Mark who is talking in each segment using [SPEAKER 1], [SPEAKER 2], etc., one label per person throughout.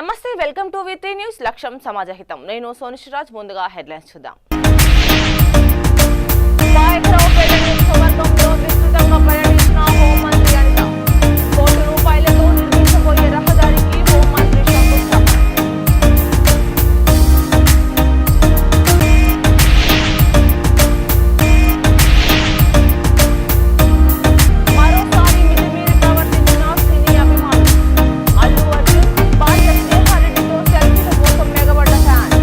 [SPEAKER 1] నమస్తే, welcome to వి3 news. లక్ష్యం సమాజహితం. నేను సోనిశ్రాజ్. ముందుగా హెడ్లైన్స్ చూద్దాం. విస్తృతంగా పర్యటించిన హోంమంత్రి అనిత. కోటి రూపాయలతో నిర్మించబోయే రహదారికి హోంమంత్రి శంకుస్థాపన. మరోసారి మితిమీరి ప్రవర్తించిన సినీ అభిమానులు. అల్లు అర్జున్ భార్య స్నేహారెడ్డితో సెల్ఫీల కోసం మెగబడ్డ ఫ్యాన్.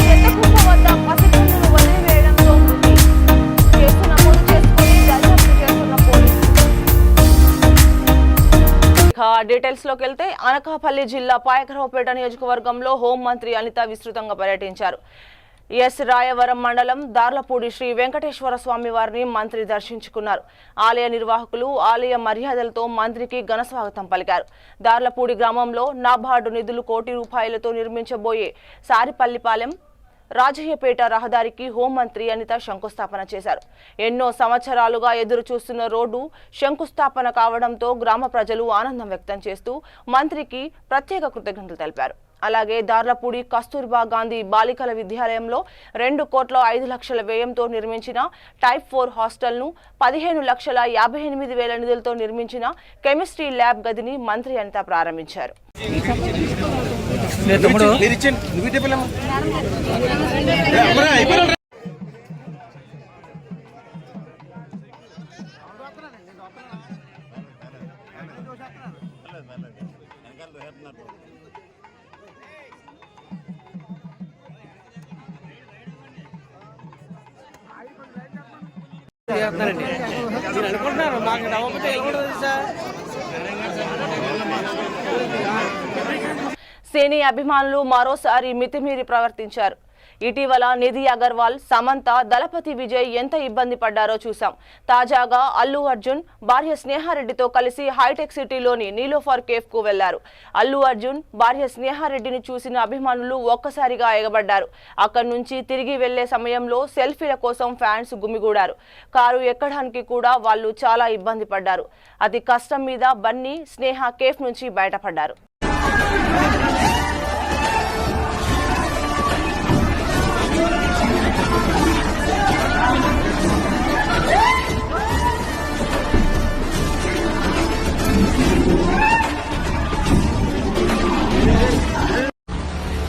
[SPEAKER 1] చెత్తకుప్ప వద్ద పసికందును వదిలివేయడంతో మృతి. కేసు నమోదు చేసుకుని దర్యాప్తు చేస్తున్న పోలీసులు. డీటెయిల్స్ లోకి వెళ్తే అనకాపల్లి జిల్లా పాయకరావుపేట నియోజకవర్గంలో హోంమంత్రి అనిత విస్తృతంగా పర్యటించారు. రాయవరం మండలం దార్లపూడి శ్రీ వెంకటేశ్వర స్వామి వారిని మంత్రి దర్శించుకున్నారు. ఆలయ నిర్వాహకులు ఆలయ మర్యాదలతో మంత్రికి ఘన స్వాగతం పలికారు. దార్లపూడి గ్రామంలో నాబార్డు నిధులు కోటి రూపాయలతో నిర్మించబోయే సారిపల్లిపాలెం రాజయ్యపేట రహదారికి హోంమంత్రి అనిత శంకుస్థాపన చేశారు. ఎన్నో సంవత్సరాలుగా ఎదురు చూస్తున్న రోడ్డు శంకుస్థాపన కావడంతో గ్రామ ప్రజలు ఆనందం వ్యక్తం చేస్తూ మంత్రికి ప్రత్యేక కృతజ్ఞతలు తెలిపారు. అలాగే దార్లపూడి కస్తూర్బా గాంధీ బాలికల విద్యాలయంలో 2,05,00,000 వ్యయంతో నిర్మించిన టైప్ 4 హాస్టల్ను 15,58,000 నిధులతో నిర్మించిన కెమిస్ట్రీ ల్యాబ్ గదిని మంత్రి అనిత ప్రారంభించారు. సినీ అభిమానులు మరోసారి మితిమీరి ప్రవర్తించారు. ఇటీవల నిధి అగర్వాల్, సమంత, దళపతి విజయ్ ఎంత ఇబ్బంది పడ్డారో చూసాం. తాజాగా అల్లు అర్జున్ భార్య స్నేహారెడ్డితో కలిసి హైటెక్ సిటీలోని నీలోఫర్ కేఫ్ కు వెళ్లారు. అల్లు అర్జున్ భార్య స్నేహారెడ్డిని చూసిన అభిమానులు ఒక్కసారిగా ఎగబడ్డారు. అక్కడి నుంచి తిరిగి వెళ్లే సమయంలో సెల్ఫీల కోసం ఫ్యాన్స్ గుమిగూడారు. కారు ఎక్కడానికి కూడా వాళ్ళు చాలా ఇబ్బంది పడ్డారు. అతి కష్టం మీద బన్నీ, స్నేహ కేఫ్ నుంచి బయటపడ్డారు.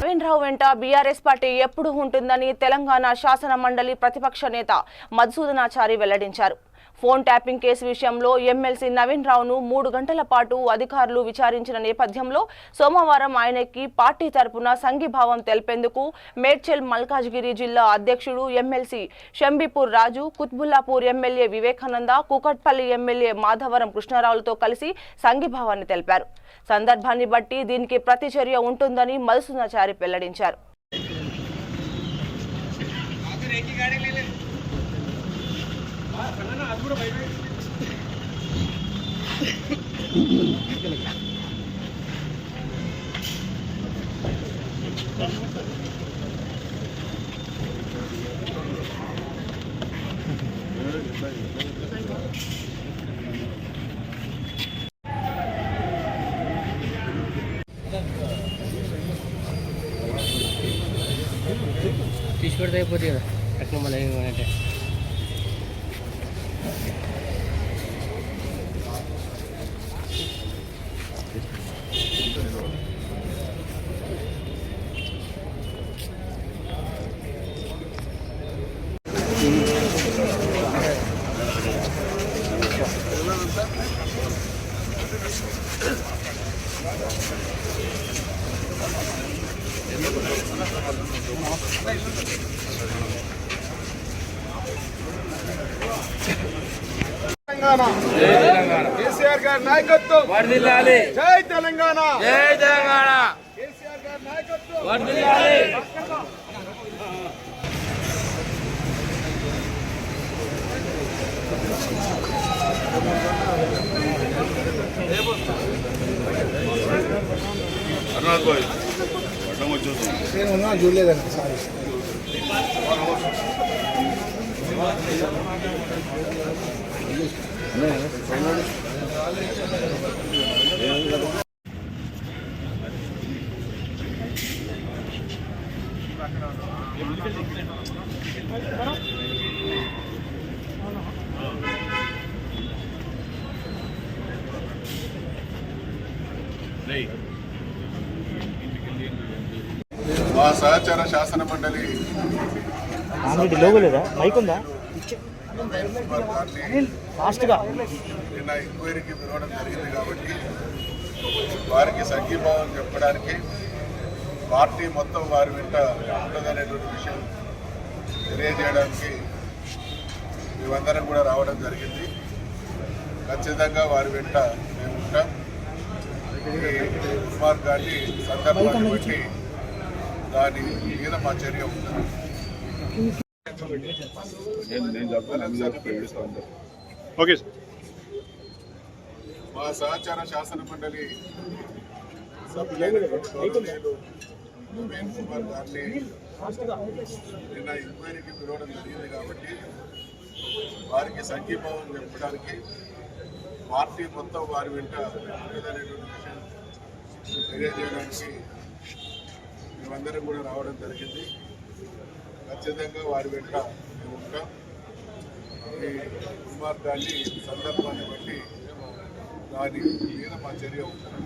[SPEAKER 1] నవీన్ రావు వెంట బీఆర్ఎస్ పార్టీ ఎప్పుడు ఉంటుందని తెలంగాణ శాసన మండలి ప్రతిపక్ష నేత మధుసూదనాచారి వెల్లడించారు. ఫోన్ ట్యాపింగ్ కేసు విషయంలో ఎమ్మెల్సీ నవీన్ రావును 3 గంటల పాటు అధికారులు విచారించిన నేపథ్యంలో సోమవారం ఆయనకి పార్టీ తరపున సంఘీభావం తెలిపేందుకు మేడ్చల్ మల్కాజ్గిరి జిల్లా అధ్యక్షుడు ఎమ్మెల్సీ షంబీపూర్ రాజు, కుత్బుల్లాపూర్ ఎమ్మెల్యే వివేకానంద, కూకట్పల్లి ఎమ్మెల్యే మాధవరం కృష్ణారావులతో కలిసి సంఘీభావాన్ని తెలిపారు. సందర్భాన్ని బట్టి దీనికి ప్రతిచర్య ఉంటుందని మధుసూదనాచారి వెల్లడించారు.
[SPEAKER 2] తీసుకెడితే అయిపోతుంది కదా అట్లా మళ్ళీ ఏమంటే
[SPEAKER 3] కేసీఆర్ గారి నాయకత్వం వర్ధిల్లాలి. జై తెలంగాణ, జై తెలంగాణ. కేసీఆర్ గారి నాయకత్వం వర్ధిల్లాలి. నేను చూడలేదండి సారీ.
[SPEAKER 4] మా సహచర శాసన మండలి
[SPEAKER 2] లోగో లేదా మైక్ ఉందా ఫాస్ట్గా
[SPEAKER 4] నిన్న ఎంక్వైరీకి పిలవడం జరిగింది కాబట్టి వారికి సంఘీభావం చెప్పడానికి పార్టీ మొత్తం వారి వెంట ఉంటుందనేటువంటి విషయం తెలియజేయడానికి మేమందరం కూడా రావడం జరిగింది. ఖచ్చితంగా వారి వెంట మేము ఉంటాం. కుమార్ గాంధీ సందర్భాన్ని బట్టి దాని మీద మా చర్య ఉంటుంది.
[SPEAKER 3] Okay sir.
[SPEAKER 4] మా సహచార శాసన మండలి సభ్యులు నవీన్ కుమార్ గారిని నిన్న ఎంక్వైరీకి పిలవడం జరిగింది కాబట్టి వారికి సంఘీభావం చెప్పడానికి పార్టీ మొత్తం వారి వెంట ఉంటుందనేటువంటి విషయం తెలియజేయడానికి మేమందరం కూడా రావడం జరిగింది. ఖచ్చితంగా వారి వెంట మేము ఉంటాం. ఈ కుమార్ గాంధీ సందర్భాన్ని బట్టి దాని మీద మా చర్య ఉంటుంది.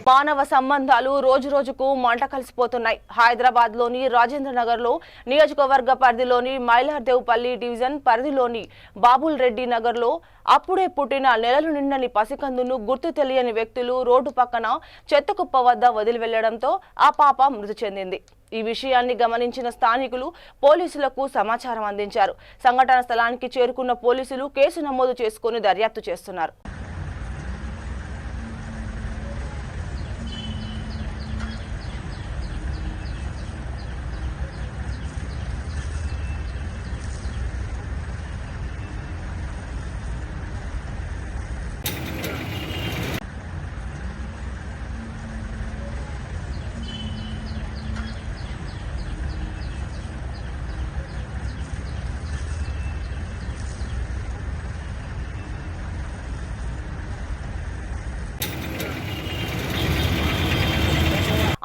[SPEAKER 1] మానవ సంబంధాలు రోజు రోజుకు మంట కలిసిపోతున్నాయి. హైదరాబాద్ లోని రాజేంద్ర నగర్ లో నియోజకవర్గ పరిధిలోని మైలార్దేవ్పల్లి డివిజన్ పరిధిలోని బాబుల్ రెడ్డి నగర్ లో అప్పుడే పుట్టిన నెలలు నిండని పసికందును గుర్తు తెలియని వ్యక్తులు రోడ్డు పక్కన చెత్తకుప్ప వద్ద వదిలి వెళ్లడంతో ఆ పాప మృతి చెందింది. ఈ విషయాన్ని గమనించిన స్థానికులు పోలీసులకు సమాచారం అందించారు. సంఘటన స్థలానికి చేరుకున్న పోలీసులు కేసు నమోదు చేసుకుని దర్యాప్తు చేస్తున్నారు.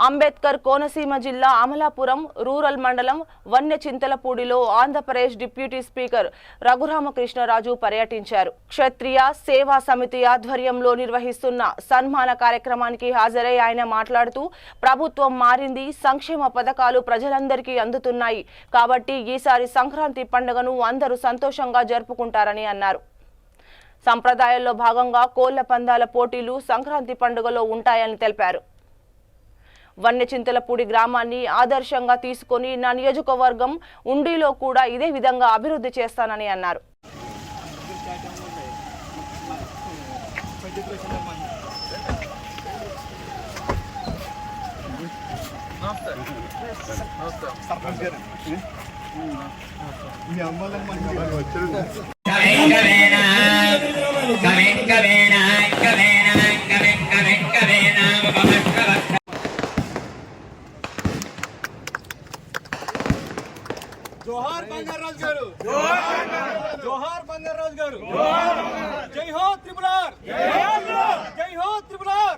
[SPEAKER 1] అంబేద్కర్ కోనసీమ జిల్లా అమలాపురం రూరల్ మండలం వన్నె చింతలపూడిలో ఆంధ్రప్రదేశ్ డిప్యూటీ స్పీకర్ రఘురామకృష్ణరాజు పర్యటించారు. క్షత్రియ సేవా సమితి ఆధ్వర్యంలో నిర్వహిస్తున్న సన్మాన కార్యక్రమానికి హాజరై ఆయన మాట్లాడుతూ ప్రభుత్వం మారింది, సంక్షేమ పథకాలు ప్రజలందరికీ అందుతున్నాయి కాబట్టి ఈసారి సంక్రాంతి పండుగను అందరూ సంతోషంగా జరుపుకుంటారని అన్నారు. సంప్రదాయాల్లో భాగంగా కోళ్ల పందాల పోటీలు సంక్రాంతి పండుగలో ఉంటాయని తెలిపారు. వన్నెచింతలపూడి గ్రామాన్ని ఆదర్శంగా తీసుకొని నా నియోజకవర్గం ఉండిలో కూడా ఇదే విధంగా అభివృద్ధి చేస్తానని అన్నారు.
[SPEAKER 3] జోహార్ బంగారాజ్ గారు, జోహార్ బంగారాజ్ గారు, జై హో త్రిపుల ఆర్, జై హో త్రిపుల ఆర్,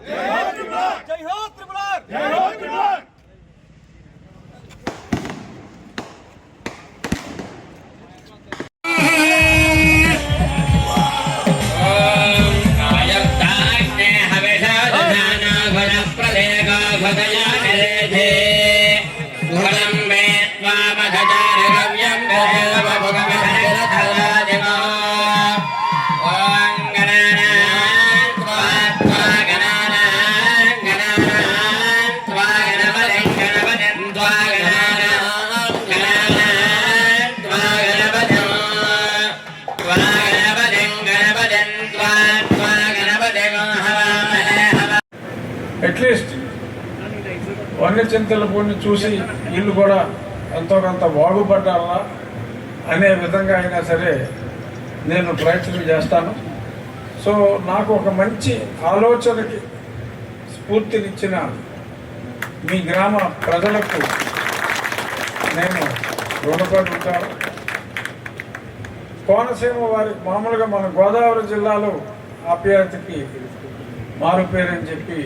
[SPEAKER 3] జై హో త్రిపుల ఆర్, జై హో త్రిపుల ఆర్.
[SPEAKER 5] అట్లీస్ట్ వన్యచింతలపూడిని చూసి వీళ్ళు కూడా ఎంతో కొంత బాగుపడ్డాలా అనే విధంగా అయినా సరే నేను ప్రయత్నం చేస్తాను. సో నాకు ఒక మంచి ఆలోచనకి స్ఫూర్తినిచ్చిన మీ గ్రామ ప్రజలకు నేను రుణపడి ఉంటాను. కోనసీమ వారి మామూలుగా మన గోదావరి జిల్లాలో ఆప్యాయతకి మారు పేరని చెప్పి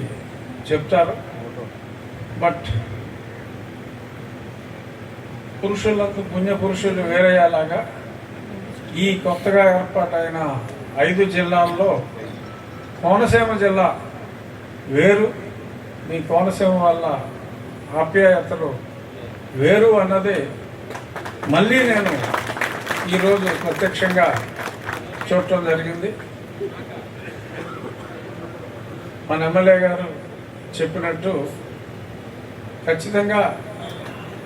[SPEAKER 5] చెప్తారు. బట్ పురుషులందు పుణ్య పురుషులు వేరేలాగా ఈ కొత్తగా ఏర్పాటైన 5 జిల్లాల్లో కోనసీమ జిల్లా వేరు, మీ కోనసీమ వల్ల ఆప్యాయతలు వేరు అన్నదే మళ్ళీ నేను ఈరోజు ప్రత్యక్షంగా చూడటం జరిగింది. మన ఎమ్మెల్యే గారు చెప్పినట్టు ఖచ్చితంగా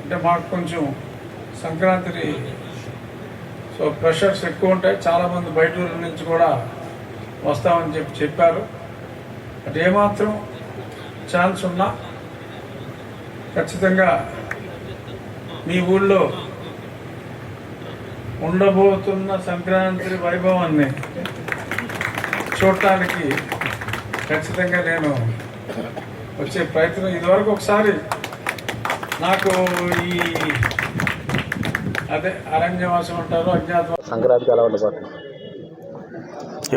[SPEAKER 5] అంటే మాకు కొంచెం సంక్రాంతి సో ప్రెషర్స్ ఎక్కువ ఉంటాయి, చాలామంది బయట ఊళ్ళ నుంచి కూడా వస్తామని చెప్పారు. అంటే ఏమాత్రం ఛాన్స్ ఉన్నా ఖచ్చితంగా మీ ఊళ్ళో ఉండబోతున్న సంక్రాంతి వైభవాన్ని చూడటానికి ఖచ్చితంగా నేను వచ్చే ప్రయత్నం. ఇదివరకు ఒకసారి నాకు ఈ అదే అరణ్యవాసం అంటారు, అజ్ఞాతవాసం,
[SPEAKER 2] సంక్రాంతి ఎలా ఉండబోతుంది?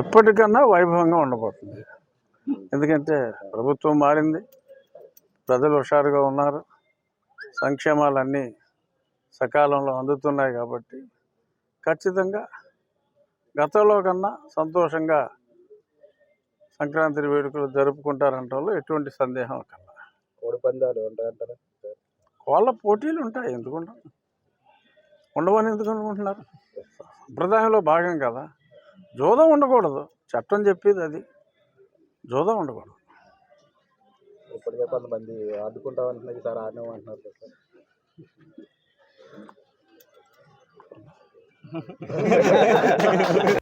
[SPEAKER 5] ఎప్పటికన్నా వైభవంగా ఉండబోతుంది. ఎందుకంటే ప్రభుత్వం మారింది, ప్రజలు హుషారుగా ఉన్నారు, సంక్షేమాలన్నీ సకాలంలో అందుతున్నాయి. కాబట్టి ఖచ్చితంగా గతంలో కన్నా సంతోషంగా సంక్రాంతి వేడుకలు జరుపుకుంటారంటే ఎటువంటి సందేహం కన్నా.
[SPEAKER 2] కోడి పందాలు ఉంటాయంటారా?
[SPEAKER 5] కోళ్ళ పోటీలు ఉంటాయి, ఎందుకుంటాం, ఉండవని ఎందుకు అనుకుంటున్నారు? సంప్రదాయంలో భాగం కదా. జోదం ఉండకూడదు, చట్టం చెప్పేది అది, జోదం ఉండకూడదు.
[SPEAKER 2] ఇప్పటికే కొంతమంది ఆడుకుంటామంటున్నారు, ఈసారి ఆడినామంటున్నారు సార్.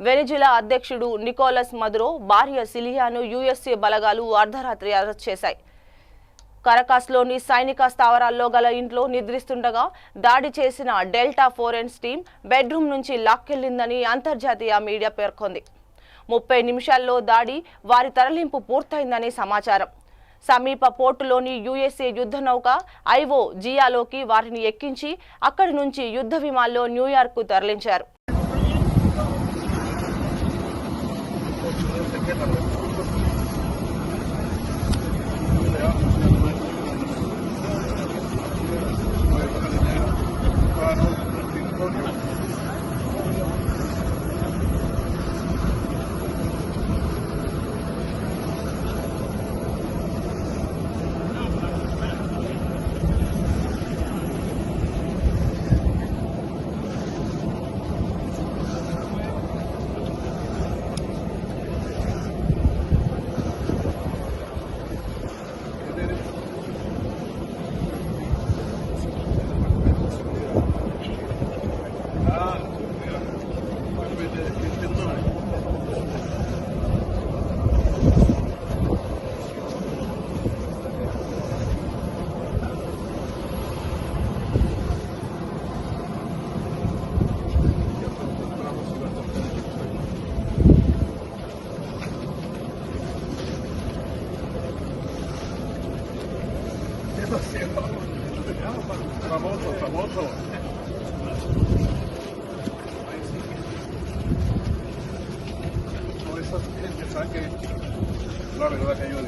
[SPEAKER 1] వెనిజులా అధ్యక్షుడు నికోలస్ మదురో భార్య సిలియాను యుఎస్ఏ బలగాలు అర్ధరాత్రి అరెస్ట్ చేశాయి. కరకాస్లోని సైనిక స్థావరాల్లో గల ఇంట్లో నిద్రిస్తుండగా దాడి చేసిన డెల్టా ఫోరెన్స్ టీం బెడ్రూమ్ నుంచి లాక్కెళ్లిందని అంతర్జాతీయ మీడియా పేర్కొంది. 30 నిమిషాల్లో దాడి, వారి తరలింపు పూర్తయిందని సమాచారం. సమీప పోర్టులోని యుఎస్ఏ యుద్ధ నౌక ఐవో జియాలోకి వారిని ఎక్కించి అక్కడి నుంచి యుద్ధ విమానంలో న్యూయార్క్కు తరలించారు.
[SPEAKER 4] Famoso. Por eso pensaban que la verdad que yo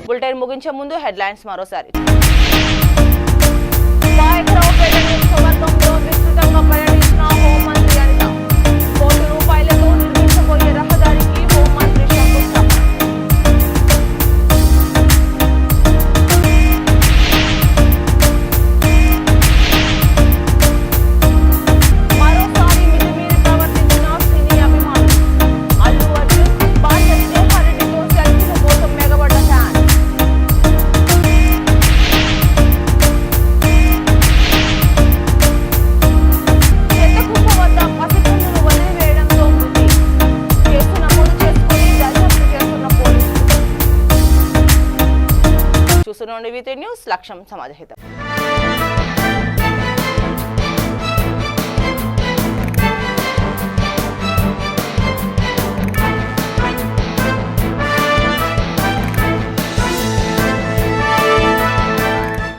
[SPEAKER 1] bulletin ముగించే ముందు హెడ్లైన్స్ మరోసారి. పాయకరావుపేట నియోజకవర్గంలో విస్తృతంగా పర్యటించిన హోంమంత్రి అనిత. కోటి రూపాయలతో నిర్మించబోయే రహదారికి హోంమంత్రి శంకుస్థాపన. మరోసారి మితిమీరి ప్రవర్తించిన సినీ అభిమానులు. అల్లు అర్జున్ బాల్య స్నేహారెడ్డితో సెల్ఫీల కోసం మెగబడ్డ ఫ్యాన్స్. చెత్తకుప్ప వద్ద పసిపిల్లలను వదిలివేయడంతో మృతి. కేసు నమోదు చేసుకుని దర్యాప్తు చేస్తున్న పోలీసులు. చూస్తున్న వితే న్యూస్ లక్ష్యం సమాజహితం.